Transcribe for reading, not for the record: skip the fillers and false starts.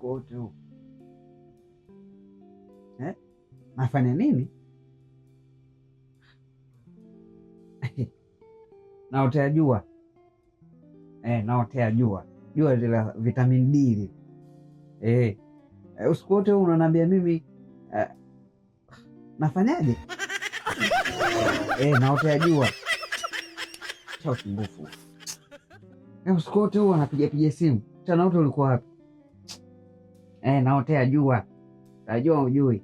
usiku wote huu nafanya nini? Naotea jua naotea jua la vitamin D usiku wote huu unaniambia mimi nafanyaje? Naotea jua cha usumbufu. Usiku wote huu anapiga simu, mchana wote ulikuwa wapi? Naotea jua, najua ujui.